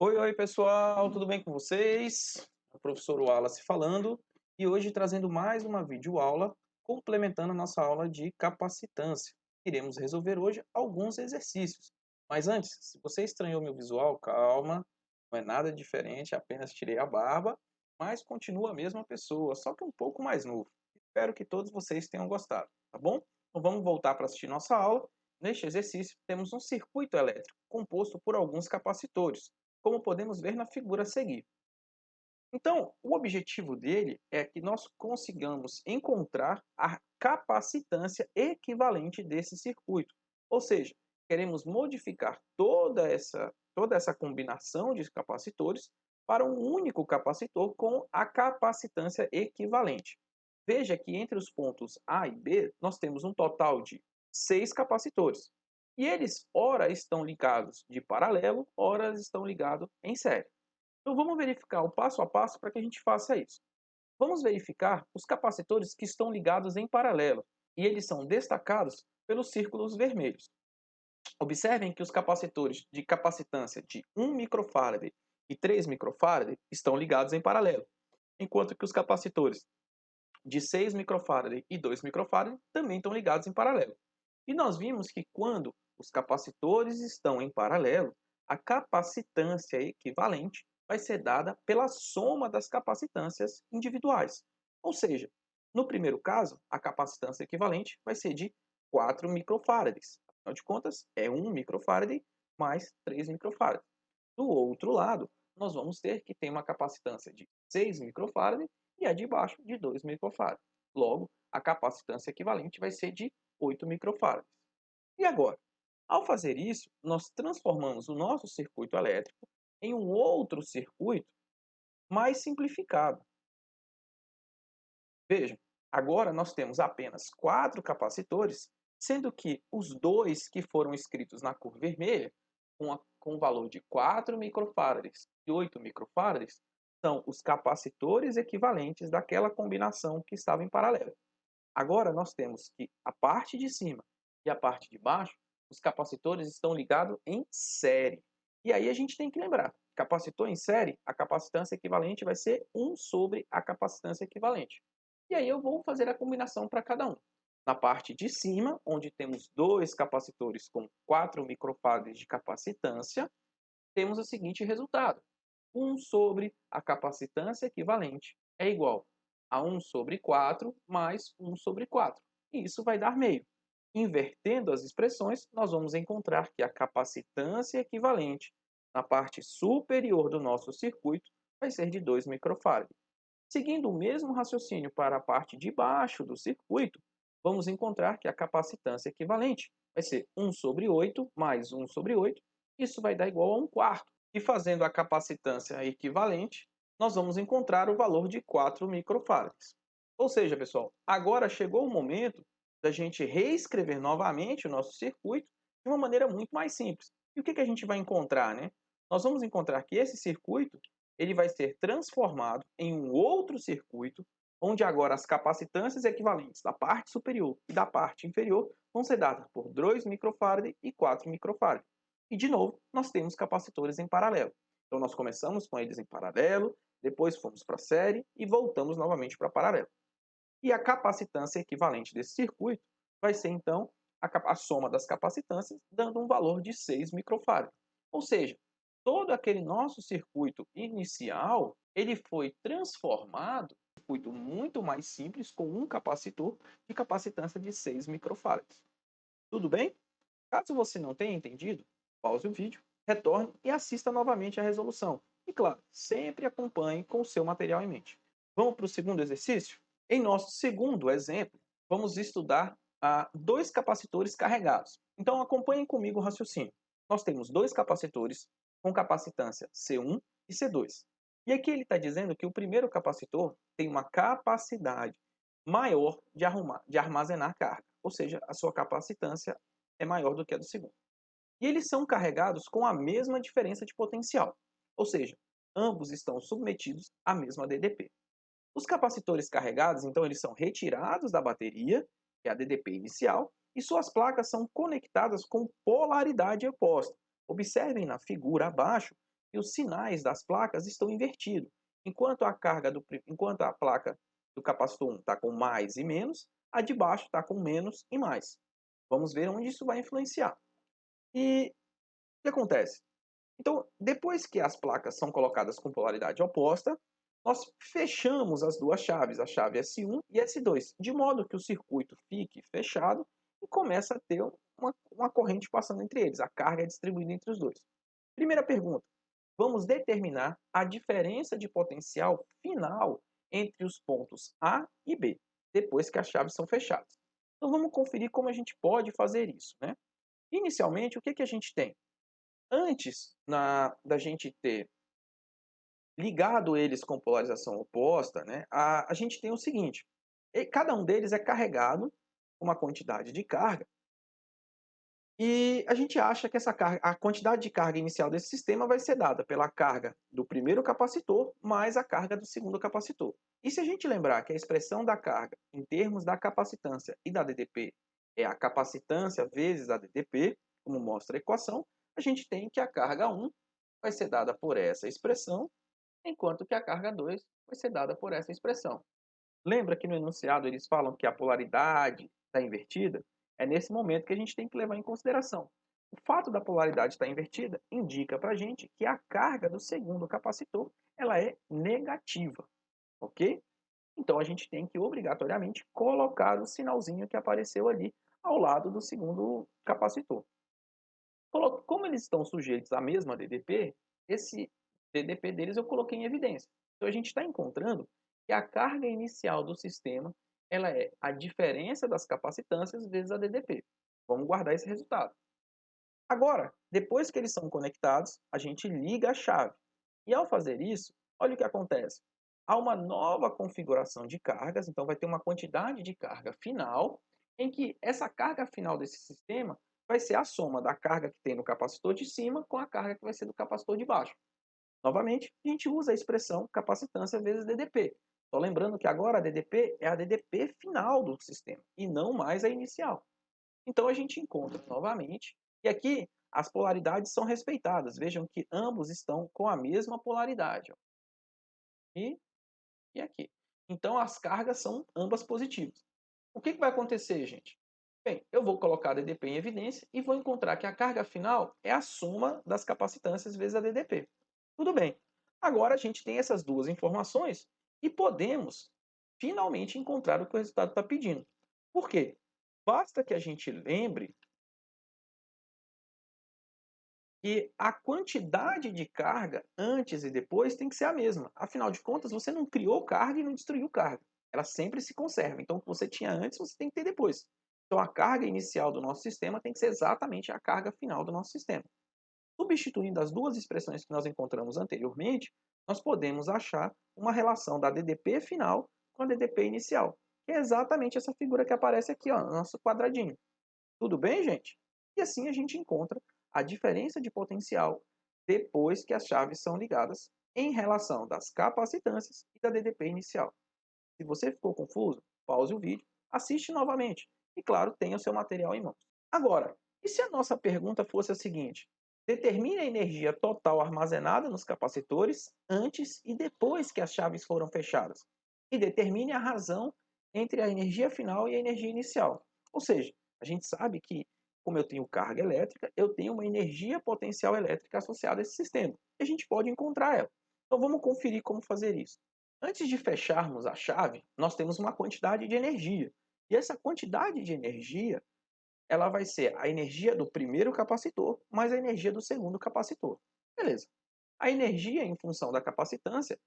Oi, oi pessoal, tudo bem com vocês? É o professor Wallace falando e hoje trazendo mais uma videoaula complementando a nossa aula de capacitância. Iremos resolver hoje alguns exercícios. Mas antes, se você estranhou meu visual, calma, não é nada diferente, apenas tirei a barba, mas continua a mesma pessoa, só que um pouco mais novo. Espero que todos vocês tenham gostado, tá bom? Então vamos voltar para assistir nossa aula. Neste exercício, temos um circuito elétrico composto por alguns capacitores, como podemos ver na figura a seguir. Então, o objetivo dele é que nós consigamos encontrar a capacitância equivalente desse circuito. Ou seja, queremos modificar toda essa combinação de capacitores para um único capacitor com a capacitância equivalente. Veja que entre os pontos A e B, nós temos um total de 6 capacitores. E eles, ora estão ligados de paralelo, ora estão ligados em série. Então vamos verificar o passo a passo para que a gente faça isso. Vamos verificar os capacitores que estão ligados em paralelo, e eles são destacados pelos círculos vermelhos. Observem que os capacitores de capacitância de 1 microfarad e 3 microfarad estão ligados em paralelo, enquanto que os capacitores de 6 microfarad e 2 microfarad também estão ligados em paralelo. E nós vimos que quando os capacitores estão em paralelo, a capacitância equivalente vai ser dada pela soma das capacitâncias individuais. Ou seja, no primeiro caso, a capacitância equivalente vai ser de 4 microfarads. Afinal de contas, é 1 microfarad mais 3 microfarads. Do outro lado, nós vamos ter que ter uma capacitância de 6 microfarad e a de baixo de 2 microfarads. Logo, a capacitância equivalente vai ser de 8 microfarads. E agora? Ao fazer isso, nós transformamos o nosso circuito elétrico em um outro circuito mais simplificado. Vejam, agora nós temos apenas 4 capacitores, sendo que os dois que foram escritos na cor vermelha, com o valor de 4 microfarads e 8 microfarads, são os capacitores equivalentes daquela combinação que estava em paralelo. Agora nós temos que a parte de cima e a parte de baixo, os capacitores estão ligados em série. E aí a gente tem que lembrar, capacitor em série, a capacitância equivalente vai ser 1 sobre a capacitância equivalente. E aí eu vou fazer a combinação para cada um. Na parte de cima, onde temos dois capacitores com 4 microfarads de capacitância, temos o seguinte resultado: 1 sobre a capacitância equivalente é igual a 1 sobre 4 mais 1 sobre 4. E isso vai dar meio. Invertendo as expressões, nós vamos encontrar que a capacitância equivalente na parte superior do nosso circuito vai ser de 2 microfarads. Seguindo o mesmo raciocínio para a parte de baixo do circuito, vamos encontrar que a capacitância equivalente vai ser 1 sobre 8 mais 1 sobre 8. Isso vai dar igual a 1 quarto. E fazendo a capacitância equivalente, nós vamos encontrar o valor de 4 microfarads. Ou seja, pessoal, agora chegou o momento da gente reescrever novamente o nosso circuito de uma maneira muito mais simples. E o que a gente vai encontrar, né? Nós vamos encontrar que esse circuito ele vai ser transformado em um outro circuito, onde agora as capacitâncias equivalentes da parte superior e da parte inferior vão ser dadas por 2 microfarad e 4 microfarad. E, de novo, nós temos capacitores em paralelo. Então, nós começamos com eles em paralelo, depois fomos para a série e voltamos novamente para paralelo. E a capacitância equivalente desse circuito vai ser, então, a soma das capacitâncias, dando um valor de 6 microfarad. Ou seja, todo aquele nosso circuito inicial, ele foi transformado em um circuito muito mais simples com um capacitor de capacitância de 6 microfarads. Tudo bem? Caso você não tenha entendido, pause o vídeo, retorne e assista novamente a resolução. E claro, sempre acompanhe com o seu material em mente. Vamos para o segundo exercício? Em nosso segundo exemplo, vamos estudar dois capacitores carregados. Então acompanhem comigo o raciocínio. Nós temos dois capacitores com capacitância C1 e C2. E aqui ele está dizendo que o primeiro capacitor tem uma capacidade maior de armazenar carga, ou seja, a sua capacitância é maior do que a do segundo. E eles são carregados com a mesma diferença de potencial, ou seja, ambos estão submetidos à mesma DDP. Os capacitores carregados, então, eles são retirados da bateria, que é a DDP inicial, e suas placas são conectadas com polaridade oposta. Observem na figura abaixo e os sinais das placas estão invertidos. Enquanto a placa do capacitor 1 está com mais e menos, a de baixo está com menos e mais. Vamos ver onde isso vai influenciar. E o que acontece? Então, depois que as placas são colocadas com polaridade oposta, nós fechamos as duas chaves, a chave S1 e S2, de modo que o circuito fique fechado e começa a ter uma corrente passando entre eles. A carga é distribuída entre os dois. Primeira pergunta: vamos determinar a diferença de potencial final entre os pontos A e B, depois que as chaves são fechadas. Então vamos conferir como a gente pode fazer isso, né? Inicialmente, o que a gente tem? Antes da gente ter ligado eles com polarização oposta, né, a gente tem o seguinte: cada um deles é carregado com uma quantidade de carga, e a gente acha que a quantidade de carga inicial desse sistema vai ser dada pela carga do primeiro capacitor mais a carga do segundo capacitor. E se a gente lembrar que a expressão da carga em termos da capacitância e da DDP é a capacitância vezes a DDP, como mostra a equação, a gente tem que a carga 1 vai ser dada por essa expressão, enquanto que a carga 2 vai ser dada por essa expressão. Lembra que no enunciado eles falam que a polaridade está invertida? É nesse momento que a gente tem que levar em consideração. O fato da polaridade estar invertida indica para a gente que a carga do segundo capacitor ela é negativa, ok? Então a gente tem que obrigatoriamente colocar o sinalzinho que apareceu ali ao lado do segundo capacitor. Como eles estão sujeitos à mesma DDP, esse DDP deles eu coloquei em evidência. Então a gente está encontrando que a carga inicial do sistema ela é a diferença das capacitâncias vezes a DDP. Vamos guardar esse resultado. Agora, depois que eles são conectados, a gente liga a chave. E ao fazer isso, olha o que acontece. Há uma nova configuração de cargas, então vai ter uma quantidade de carga final, em que essa carga final desse sistema vai ser a soma da carga que tem no capacitor de cima com a carga que vai ser do capacitor de baixo. Novamente, a gente usa a expressão capacitância vezes DDP. Só lembrando que agora a DDP é a DDP final do sistema e não mais a inicial. Então a gente encontra novamente, e aqui as polaridades são respeitadas. Vejam que ambos estão com a mesma polaridade. Ó. E, e aqui. Então as cargas são ambas positivas. O que vai acontecer, gente? Bem, eu vou colocar a DDP em evidência e vou encontrar que a carga final é a soma das capacitâncias vezes a DDP. Tudo bem. Agora a gente tem essas duas informações e podemos finalmente encontrar o que o resultado está pedindo. Por quê? Basta que a gente lembre que a quantidade de carga antes e depois tem que ser a mesma. Afinal de contas, você não criou carga e não destruiu carga. Ela sempre se conserva. Então, o que você tinha antes, você tem que ter depois. Então, a carga inicial do nosso sistema tem que ser exatamente a carga final do nosso sistema. Substituindo as duas expressões que nós encontramos anteriormente, nós podemos achar uma relação da DDP final com a DDP inicial, que é exatamente essa figura que aparece aqui, ó, no nosso quadradinho. Tudo bem, gente? E assim a gente encontra a diferença de potencial depois que as chaves são ligadas em relação das capacitâncias e da DDP inicial. Se você ficou confuso, pause o vídeo, assiste novamente e, claro, tenha o seu material em mãos. Agora, e se a nossa pergunta fosse a seguinte? Determine a energia total armazenada nos capacitores antes e depois que as chaves foram fechadas. E determine a razão entre a energia final e a energia inicial. Ou seja, a gente sabe que, como eu tenho carga elétrica, eu tenho uma energia potencial elétrica associada a esse sistema. E a gente pode encontrar ela. Então vamos conferir como fazer isso. Antes de fecharmos a chave, nós temos uma quantidade de energia. E essa quantidade de energia ela vai ser a energia do primeiro capacitor mais a energia do segundo capacitor. Beleza. A energia em função da capacitância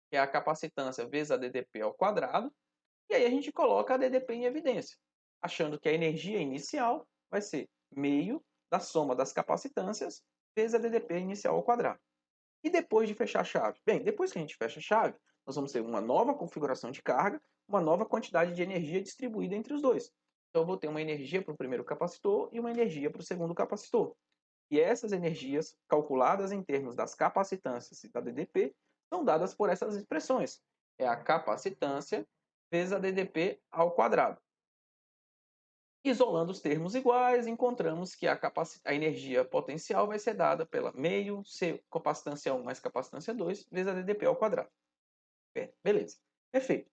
que é a capacitância vezes a DDP ao quadrado, e aí a gente coloca a DDP em evidência, achando que a energia inicial vai ser meio da soma das capacitâncias vezes a DDP inicial ao quadrado. E depois de fechar a chave? Bem, depois que a gente fecha a chave, nós vamos ter uma nova configuração de carga, uma nova quantidade de energia distribuída entre os dois. Então eu vou ter uma energia para o primeiro capacitor e uma energia para o segundo capacitor. E essas energias, calculadas em termos das capacitâncias e da DDP, são dadas por essas expressões. É a capacitância vezes a DDP ao quadrado. Isolando os termos iguais, encontramos que a energia potencial vai ser dada pela meio C capacitância 1 mais capacitância 2 vezes a ddP ao quadrado. Beleza, perfeito.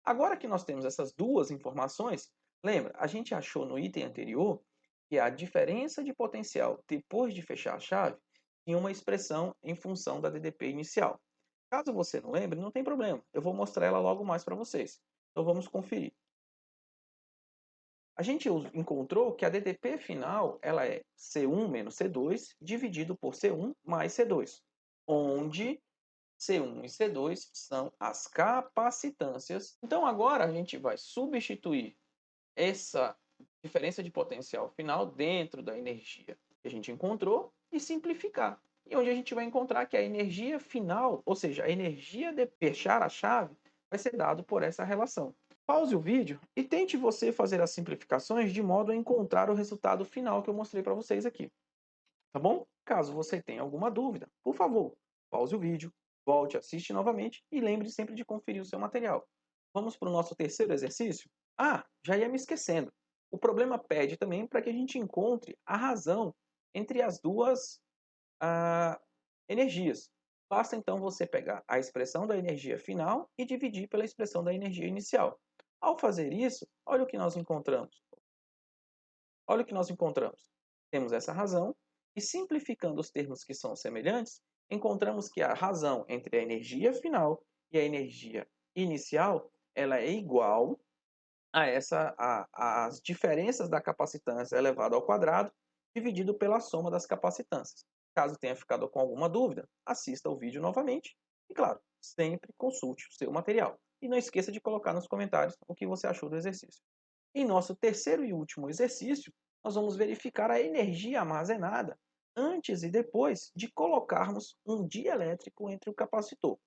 Agora que nós temos essas duas informações, lembra, a gente achou no item anterior que a diferença de potencial depois de fechar a chave tinha uma expressão em função da ddP inicial. Caso você não lembre, não tem problema, eu vou mostrar ela logo mais para vocês. Então vamos conferir. A gente encontrou que a ddP final ela é C1 menos C2 dividido por C1 mais C2, onde C1 e C2 são as capacitâncias. Então agora a gente vai substituir essa diferença de potencial final dentro da energia que a gente encontrou e simplificar. E onde a gente vai encontrar que a energia final, ou seja, a energia de fechar a chave, vai ser dado por essa relação. Pause o vídeo e tente você fazer as simplificações de modo a encontrar o resultado final que eu mostrei para vocês aqui. Tá bom? Caso você tenha alguma dúvida, por favor, pause o vídeo, volte, assiste novamente e lembre sempre de conferir o seu material. Vamos para o nosso terceiro exercício? Ah, já ia me esquecendo. O problema pede também para que a gente encontre a razão entre as duas energias. Basta então você pegar a expressão da energia final e dividir pela expressão da energia inicial. Ao fazer isso, olha o que nós encontramos. Olha o que nós encontramos. Temos essa razão e simplificando os termos que são semelhantes, encontramos que a razão entre a energia final e a energia inicial, ela é igual a as diferenças da capacitância elevado ao quadrado dividido pela soma das capacitâncias. Caso tenha ficado com alguma dúvida, assista o vídeo novamente e, claro, sempre consulte o seu material. E não esqueça de colocar nos comentários o que você achou do exercício. Em nosso terceiro e último exercício, nós vamos verificar a energia armazenada antes e depois de colocarmos um dielétrico entre o capacitor.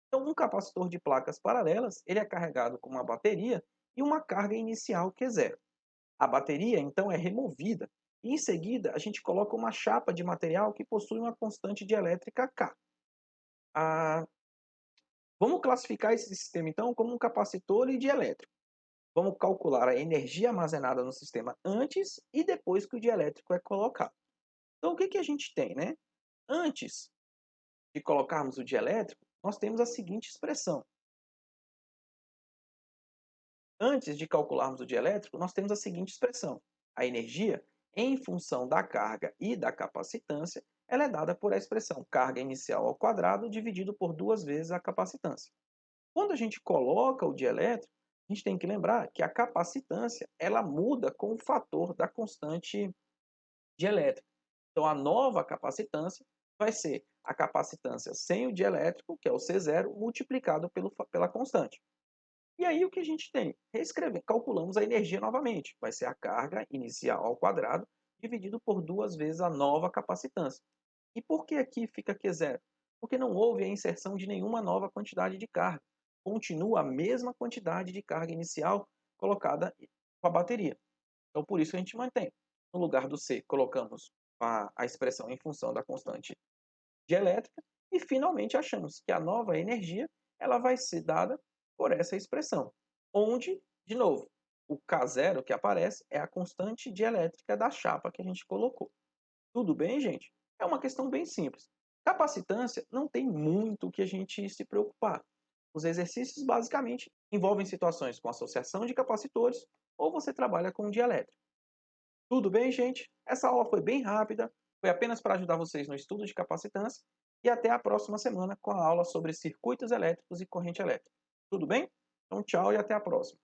Então, um capacitor de placas paralelas, ele é carregado com uma bateria e uma carga inicial que é zero. A bateria, então, é removida e, em seguida, a gente coloca uma chapa de material que possui uma constante dielétrica K. Vamos classificar esse sistema, então, como um capacitor e dielétrico. Vamos calcular a energia armazenada no sistema antes e depois que o dielétrico é colocado. Então, o que a gente tem, né? Antes de colocarmos o dielétrico, nós temos a seguinte expressão. Antes de calcularmos o dielétrico, nós temos a seguinte expressão. A energia, em função da carga e da capacitância, ela é dada por a expressão carga inicial ao quadrado dividido por 2 vezes a capacitância. Quando a gente coloca o dielétrico, a gente tem que lembrar que a capacitância ela muda com o fator da constante dielétrica. Então, a nova capacitância vai ser a capacitância sem o dielétrico, que é o C0, multiplicado pela constante. E aí o que a gente tem? Calculamos a energia novamente. Vai ser a carga inicial ao quadrado dividido por 2 vezes a nova capacitância. E por que aqui fica Q0? Porque não houve a inserção de nenhuma nova quantidade de carga. Continua a mesma quantidade de carga inicial colocada com a bateria. Então, por isso a gente mantém. No lugar do C, colocamos a expressão em função da constante dielétrica e, finalmente, achamos que a nova energia ela vai ser dada por essa expressão, onde, de novo, o K0 que aparece é a constante dielétrica da chapa que a gente colocou. Tudo bem, gente? É uma questão bem simples. Capacitância não tem muito o que a gente se preocupar. Os exercícios basicamente envolvem situações com associação de capacitores ou você trabalha com dielétrico. Tudo bem, gente? Essa aula foi bem rápida, foi apenas para ajudar vocês no estudo de capacitância e até a próxima semana com a aula sobre circuitos elétricos e corrente elétrica. Tudo bem? Então, tchau e até a próxima.